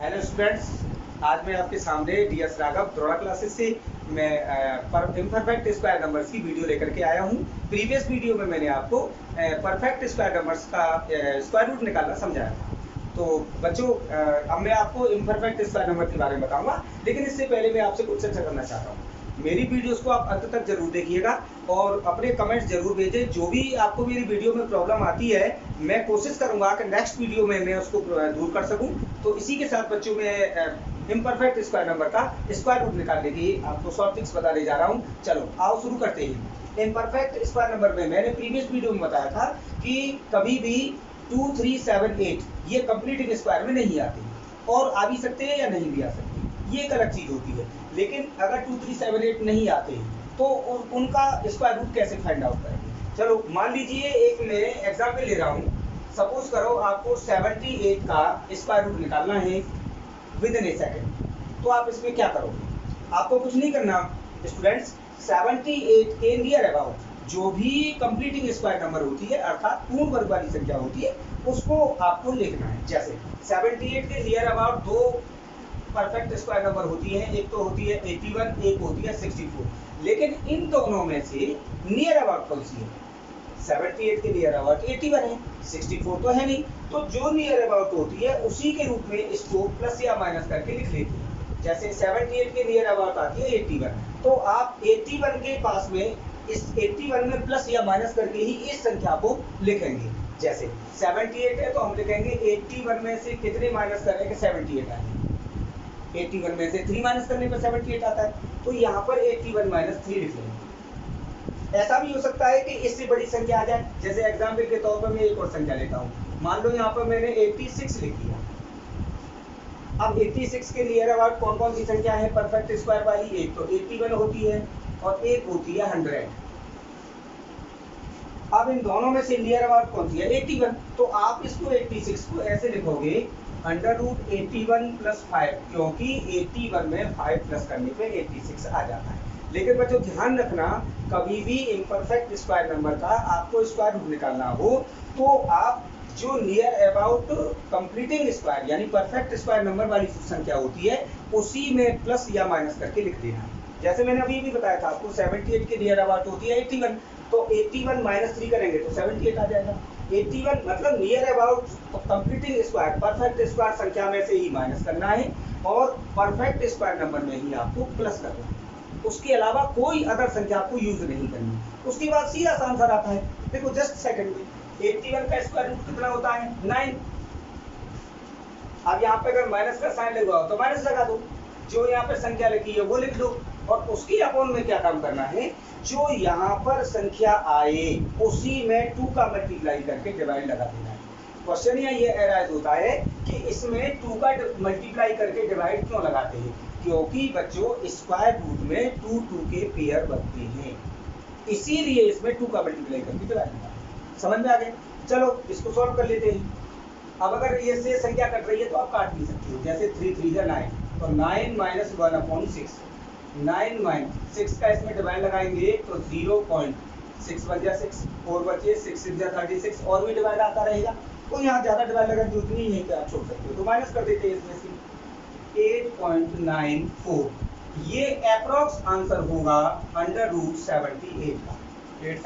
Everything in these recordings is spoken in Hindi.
हेलो स्टूडेंट्स, आज मैं आपके सामने डीएस राघव द्रोड़ा क्लासेस से मैं इम्परफेक्ट स्क्वायर नंबर्स की वीडियो लेकर के आया हूँ। प्रीवियस वीडियो में मैंने आपको परफेक्ट स्क्वायर नंबर्स का स्क्वायर रूट निकालना समझाया था। तो बच्चों, अब मैं आपको इम्परफेक्ट स्क्वायर नंबर के बारे में बताऊंगा, लेकिन इससे पहले मैं आपसे कुछ चर्चा करना चाहता हूँ। मेरी वीडियोस को आप अंत तक जरूर देखिएगा और अपने कमेंट्स जरूर भेजें। जो भी आपको मेरी वीडियो में प्रॉब्लम आती है, मैं कोशिश करूंगा कि नेक्स्ट वीडियो में मैं उसको दूर कर सकूं। तो इसी के साथ बच्चों में इम्परफेक्ट स्क्वायर नंबर का स्क्वायर रूट निकालने की आपको शॉर्ट ट्रिक्स बताने जा रहा हूं। चलो आओ शुरू करते हैं। इम्परफेक्ट स्क्वायर नंबर में मैंने प्रीवियस वीडियो में बताया था कि कभी भी 2, 3, 7, 8 ये कंप्लीटिंग स्क्वायर में नहीं आते, और आ भी सकते हैं या नहीं भी आ सकते, ये एक अलग चीज होती है। लेकिन अगर 2, 3, 7, 8 नहीं आते तो उनका स्क्वायर रूट कैसे फाइंड आउट करेंगे। चलो मान लीजिए एक मैं एग्जाम्पल ले रहा हूँ। सपोज करो आपको 78 का स्क्वायर रूट निकालना है विद इन ए सेकेंड। तो आप इसमें क्या करोगे? आपको कुछ नहीं करना स्टूडेंट्स। 78 के नियर अबाउट जो भी कंप्लीटिंग स्क्वायर नंबर होती है, अर्थात पूर्ण वर्ग वाली संख्या होती है, उसको आपको लिखना है। जैसे 78 के नियर अबाउट दो परफेक्ट स्क्वायर नंबर होती है, एक तो होती है 81, एक होती है 64। लेकिन इन दोनों में से नियर अबाउट कौन सी है? 78 के नियर अबाउट 81 है, 64 तो है नहीं। तो जो नियर अबाउट होती है उसी के रूप में इसको प्लस या माइनस करके लिख लेते हैं। जैसे 78 के नियर अबाउट आती है 81, तो आप 81 के पास में इस 81 में प्लस या माइनस करके ही इस संख्या को लिखेंगे। जैसे 78 है तो हम लिखेंगे 81 में से कितने माइनस करेंगे? 78 आएंगे। 81 में से 3 माइनस करने पर 78 आता है, तो यहाँ पर 81 माइनस 3 लिख लेंगे। ऐसा भी हो सकता है कि इससे बड़ी संख्या आ जाए। जैसे एग्जाम्पल के तौर पर मैं एक और संख्या लेता हूँ। मान लो यहाँ पर मैंने 86 लिख दिया। अब 86 के नियर अबाउट कौन कौन सी संख्या है परफेक्ट स्क्वायर वाली? एक तो 81 होती है और एक होती है 100। अब इन दोनों में से नियर अबाउट कौन सी है? 81। तो आप इसको 86 को ऐसे लिखोगे √81 + 5, क्योंकि 81 में 5 प्लस करने पे 86 आ जाता है। लेकिन बच्चों ध्यान रखना, कभी भी इम्परफेक्ट स्क्वायर नंबर का आपको स्क्वायर रूट निकालना हो तो आप जो नियर अबाउट कंप्लीटिंग स्क्वायर यानी परफेक्ट स्क्वायर नंबर वाली संख्या होती है उसी में प्लस या माइनस करके लिख देना। जैसे मैंने अभी भी बताया था आपको, 78 के नियर अबाउट होती है 81, तो 81 माइनस 3 करेंगे तो 78 आ जाएगा। 81 मतलब near about completing square perfect square संख्या में से ही माइनस करना है और परफेक्ट स्क्वायर नंबर में ही आपको प्लस करना है। उसके अलावा कोई अदर संख्या आपको यूज नहीं करनी। उसके बाद सीधा आंसर आता है। देखो जस्ट सेकंड में 81 का स्क्वायर रूट कितना होता है? 9। अब यहाँ पे अगर माइनस का साइन लगा हो तो माइनस लगा दो, जो यहाँ पे संख्या लिखी है वो लिख दो, और उसकी अपोन में क्या काम करना है? जो यहाँ पर संख्या आए उसी में 2 का मल्टीप्लाई करके डिवाइड लगा देना है। क्वेश्चन ये एराइज होता है कि इसमें 2 का मल्टीप्लाई करके डिवाइड क्यों लगाते हैं? क्योंकि बच्चों स्क्वायर रूट में 2 2 के पेयर बनते हैं, इसीलिए इसमें 2 का मल्टीप्लाई करके डिवाइड लगा। समझ में आ गए? चलो इसको सॉल्व कर लेते हैं। अब अगर ये से संख्या कट रही है तो आप काट भी सकते हो। जैसे 3 3 जा 9, तो 9 - 1/6, 9 - 6 का इसमें डिवाइड लगाएंगे तो 0.6 बच जाए 6, 4 बचे 6 6 जा 36, और भी डिवाइड आता रहेगा। तो यहाँ ज्यादा डिवाइड लगाने की जरूरत नहीं है कि आप छोड़ सकते हो, तो माइनस कर देते हैं इसमें से 8.94। ये अप्रोक्स आंसर होगा √78 का।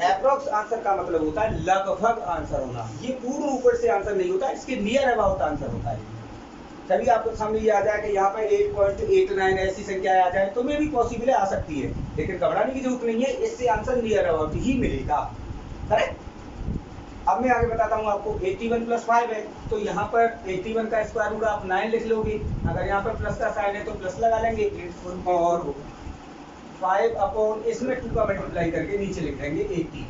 अप्रोक्स आंसर का मतलब होता है लगभग आंसर होना। ये पूर्ण रूप से आंसर नहीं होता, इसके नियर अबाउट आंसर होता है। कभी आपको सामने ये आ जाए कि यहाँ पर 8.89 ऐसी संख्या आ जाए तो मे भी पॉसिबल है, आ सकती है, लेकिन घबराने की जरूरत नहीं है, इससे आंसर नियर अबाउट ही मिलेगा। करेक्ट? अब मैं आगे बताता हूँ आपको। 81 + 5 है, तो यहाँ पर 81 का स्क्वायर रूट आप 9 लिख लोगे। अगर यहाँ पर प्लस का साइन है तो प्लस लगा लेंगे, और 5 अपॉन इसमें 2 का मल्टीप्लाई करके नीचे लिख देंगे 80।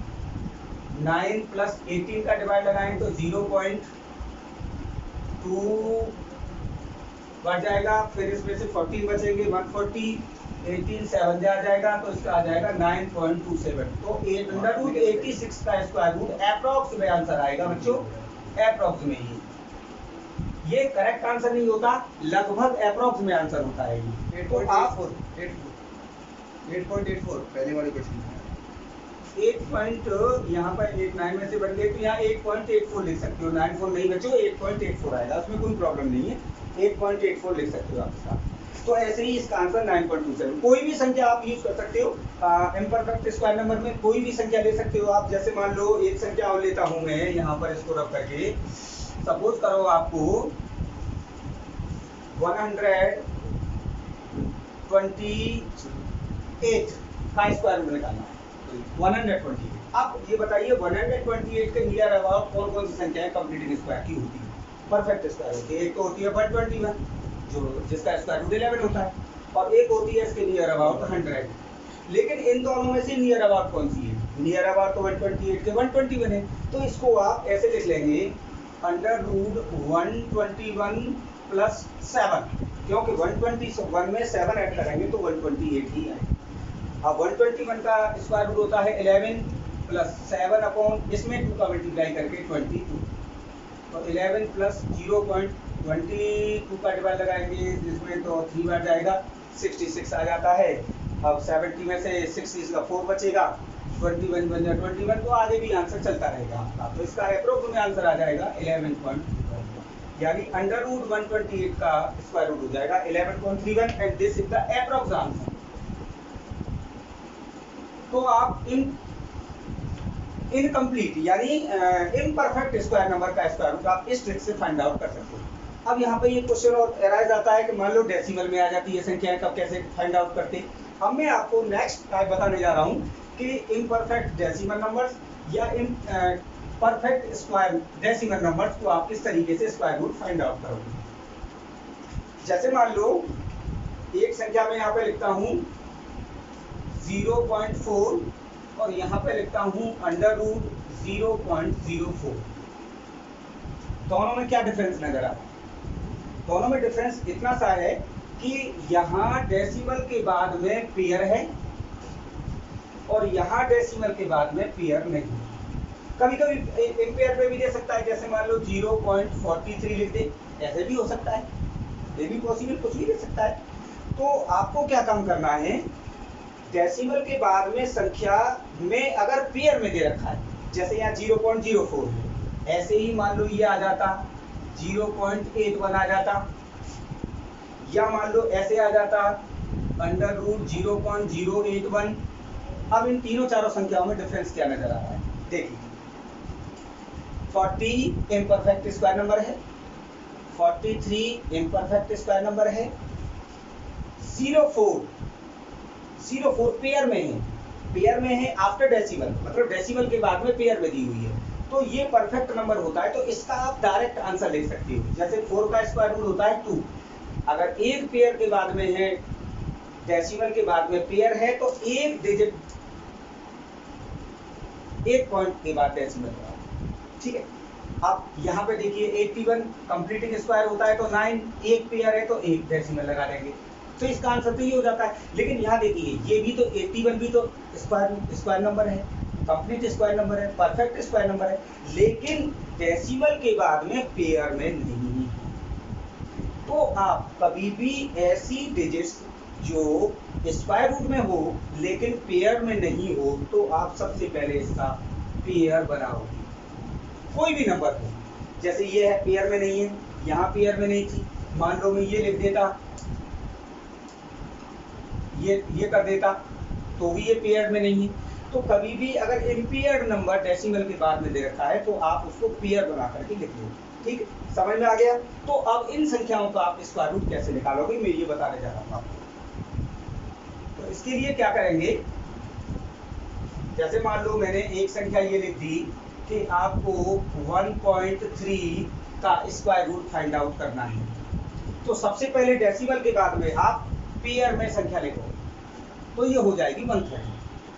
9 + 18 का डिवाइड लगाएंगे तो 0.2 बढ़ जाएगा, फिर इसमें से 14 बचेंगे 140, 18 7 जा जाएगा तो इसका आ जाएगा 9.27। तो 886 का स्क्वायर रूट अप्रॉक्स में आंसर आएगा बच्चों, अप्रॉक्स में ही। ये करेक्ट आंसर नहीं होता, लगभग अप्रॉक्स में आंसर होता है ये। तो आप 8.84 पहले वाले क्वेश्चन में 8 पॉइंट यहाँ पर 89 में से बन गए तो यहाँ 8.84 लिख सकते हो, 94 नहीं बच्चों, 8.84 आएगा, उसमें कोई प्रॉब्लम नहीं है। 8.84 लिख सकते हो आप इसका। तो ऐसे ही इसका आंसर 9.27। कोई भी संख्या आप यूज कर सकते हो इम्परफेक्ट स्क्वायर नंबर में, कोई भी संख्या ले सकते हो आप। जैसे मान लो एक संख्या और लेता हूं मैं यहाँ पर, इसको रख करके सपोज करो आपको 128 का स्क्वायर रूट निकालना है। 128। अब ये बताइए 128 के नियर अबाउट कौन कौन सी संख्याएं कंप्लीटिंग स्क्वायर की होती है, परफेक्ट स्क्वायर होती है। एक तो होती है 121 जो जिसका स्क्वायर रूट 11 होता है, और एक होती है इसके नियर अबाउट 100। लेकिन इन दोनों में से नियर अबाउट कौन सी है? नियर अबाउट तो 128 के 121 है। तो इसको आप ऐसे लिख लेंगे अंडर रूट 121 प्लस 7, क्योंकि 121 में 7 ऐड करेंगे तो 128 ही आएगा। अब 121 का स्क्वायर रूट होता है 11 प्लस 7 अपॉन इसमें 2 का मल्टीप्लाई करके 22, तो 11 प्लस 0.22 का डिवाइड लगाएंगे जिसमें तो 3 बार जाएगा 66 आ जाता है। अब 70 में से 60 का 4 बचेगा, 21 बन जाए 21, तो आगे भी आंसर चलता रहेगा आपका। तो इसका अप्रोक्स में आंसर आ जाएगा 11.31, यानी अंडर रूट 128 का स्क्वायर रूट हो जाएगा 11.31 and this is the approx answer. तो आप इनकम्प्लीट यानी इम्परफेक्ट स्क्वायर नंबर का स्क्वायर रूट आप इस ट्रिक से फाइंड आउट कर सकते हो। अब यहाँ पे ये क्वेश्चन और एराइज आता है कि मान लो डेसिमल में आ जाती है संख्याएं, तब कैसे फाइंड आउट करते। अब मैं आपको नेक्स्ट टाइप बताने जा रहा हूँ कि इम्परफेक्ट डेसिमल नंबर्स या परफेक्ट स्क्वायर डेसिमल नंबर्स को आप किस तरीके से स्क्वायर रूट फाइंड आउट करोगे। जैसे मान लो एक संख्या में यहाँ पे लिखता हूँ 0.4 और यहाँ पे लिखता हूँ अंडर रूट 0.04। दोनों में क्या डिफरेंस नजर आता है? दोनों में डिफरेंस इतना सा है कि यहाँ डेसिमल के बाद में पेयर है और यहाँ डेसिमल के बाद में पेयर नहीं। कभी कभी इम्पेयर पे भी दे सकता है, जैसे मान लो 0.43 लिख दे, ऐसे भी हो सकता है, ये भी पॉसिबल, कुछ भी दे सकता है। तो आपको क्या काम करना है, डेसिमल के बाद में संख्या में अगर पेयर में दे रखा है, जैसे यहाँ 0.04 है, ऐसे ही मान लो ये आ जाता 0.81 आ जाता, या मान लो ऐसे आ जाता अंडर रूट 0.081। अब इन तीनों चारों संख्याओं में डिफरेंस क्या नजर आ रहा है? देखिए 40 इम्परफेक्ट स्क्वायर नंबर है, 43 इम्परफेक्ट स्क्वायर नंबर है, 04 पेयर में है, पेयर में है आफ्टर डेसिमल, मतलब डेसिमल के बाद में पेयर में दी हुई है, तो ये परफेक्ट नंबर होता है। तो इसका आप डायरेक्ट आंसर लिख सकते हो। जैसे 4 का स्क्वायर रूट होता है 2, अगर एक पेयर के बाद में है, डेसिमल के बाद में पेयर है, तो एक डिजिट, एक पॉइंट के बाद डेसिमल, ठीक है। अब यहाँ पे देखिए 81 कंप्लीटिंग स्क्वायर होता है तो 9, एक पेयर है तो एक डेसिमल लगा देंगे, तो इसका आंसर तो ये हो जाता है। लेकिन यहाँ देखिए ये भी तो 81 भी तो स्क्वायर नंबर है, कंप्लीट स्क्वायर नंबर है, परफेक्ट स्क्वायर नंबर है, लेकिन डेसिमल के बाद में पेयर में नहीं। तो आप कभी भी ऐसी डिजिट्स जो स्क्वायर रूट में हो लेकिन पेयर में नहीं हो, तो आप सबसे पहले इसका पेयर बनाओगे। कोई भी नंबर हो, जैसे ये है पेयर में नहीं है, यहाँ पेयर में नहीं थी, मान लो मैं ये लिख देता, ये कर देता, तो भी ये पेयर में नहीं है। तो कभी भी अगर इम्पेयर्ड नंबर डेसिमल के बाद में दे रखा है तो आप उसको पेयर बना करके लिख लो, ठीक है, समझ में आ गया। तो अब इन संख्याओं का आप स्क्वायर रूट कैसे निकालोगे, मैं ये बताने जा रहा हूँ आपको। तो इसके लिए क्या करेंगे, जैसे मान लो मैंने एक संख्या ये लिख दी कि आपको 1.3 का स्क्वायर रूट फाइंड आउट करना है, तो सबसे पहले डेसिमल के बाद में आप पेयर में संख्या लिखो, तो ये हो जाएगी 130।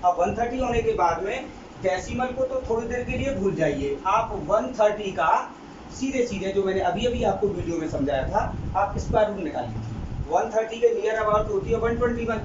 अब 130 होने के बाद में डेसिमल को तो थोड़ी देर के लिए भूल जाइए, आप 130 का सीधे सीधे जो मैंने अभी अभी आपको वीडियो में समझाया था, आप स्क्वायर रूट निकाल लीजिए। 130 के नियर अबाउट होती है 121,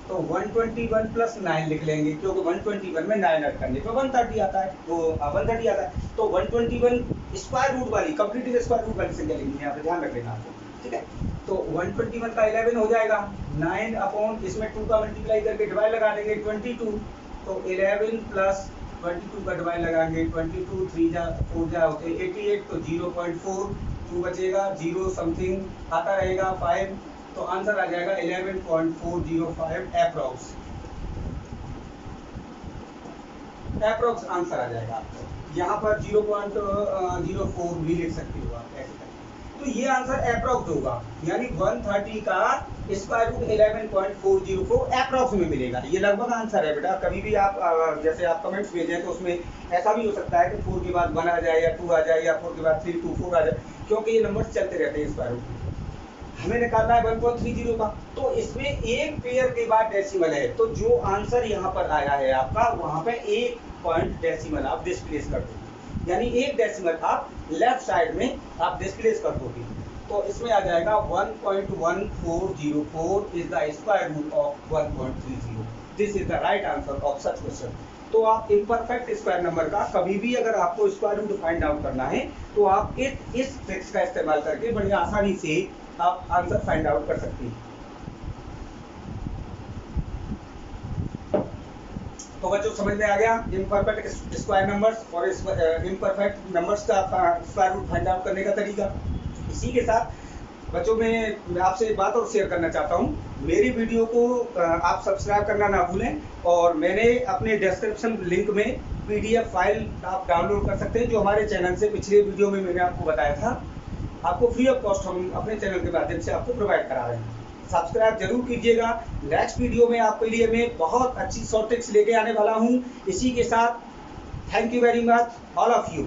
तो 121 प्लस 9 लिख लेंगे, क्योंकि 121 में 9 ऐड करने पे 130 आता है, वो 130 आता है। तो 121 स्क्वायर रूट वाली कंप्लीट स्क्वायर रूट वाली संख्या लेंगे, यहाँ पे ध्यान रख लेना आपको, ठीक है। तो 121 का 11 हो जाएगा, 9 अपॉन इसमें 2 का मल्टीप्लाई करके डिवाइड लगा देंगे 22, तो 11 प्लस 22 का डिवाइड लगाएंगे 22, 3 जा 4 जा होते 88, तो 0.4 2 बचेगा, 0 समथिंग आता रहेगा 5, तो आंसर आ जाएगा 11.405 अप्रॉक्स आंसर आ जाएगा आपको। यहाँ पर 0.04 भी लिख सकते हो आप ऐसे करके। तो ये आंसर अप्रॉक्स होगा, यानी 130 का स्क्वायर रूट 11.404 अप्रॉक्स में मिलेगा। ये लगभग आंसर है बेटा। कभी भी आप जैसे आप कमेंट्स भेजें तो उसमें ऐसा भी हो सकता है कि 4 के बाद 1 आ जाए या 2 आ जाए या 4 के बाद 3 2 4 आ जाए, क्योंकि ये नंबर्स चलते रहते हैं स्क्वायर रूट में। हमें निकालना है 1.30 का, तो इसमें एक पेयर के बाद डेसिमल है, तो जो आंसर यहाँ पर आया है आपका, वहां पे एक पॉइंट डेसिमल आप डिस्प्लेस कर दोगे, यानी एक डेसिमल आप लेफ्ट साइड में आप डिस्प्लेस कर दोगे, तो इसमें आ जाएगा 1.1404 is the square root of 1.30। This is the right answer of such question. तो आप इम्परफेक्ट स्क्वायर नंबर का कभी भी अगर आपको स्क्वायर रूट फाइंड आउट करना है, तो आप इस ट्रिक्स का इस्तेमाल करके बड़ी आसानी से आप आंसर फाइंड आउट कर सकते हैं। तो बच्चों समझ में आ गया इम्परफेक्ट स्क्वायर नंबर्स और इम्परफेक्ट नंबर्स का स्क्वायर रूट फाइंड आउट करने का तरीका। इसी के साथ बच्चों मैं आपसे एक बात और शेयर करना चाहता हूँ, मेरी वीडियो को आप सब्सक्राइब करना ना भूलें, और मैंने अपने डिस्क्रिप्शन लिंक में PDF फाइल आप डाउनलोड कर सकते हैं, जो हमारे चैनल से पिछले वीडियो में मैंने आपको बताया था, आपको फ्री ऑफ कॉस्ट हम अपने चैनल के माध्यम से आपको प्रोवाइड करा रहे हैं। सब्सक्राइब जरूर कीजिएगा। नेक्स्ट वीडियो में आपके लिए मैं बहुत अच्छी शॉर्ट ट्रिक्स लेके आने वाला हूँ। इसी के साथ thank you very much all of you.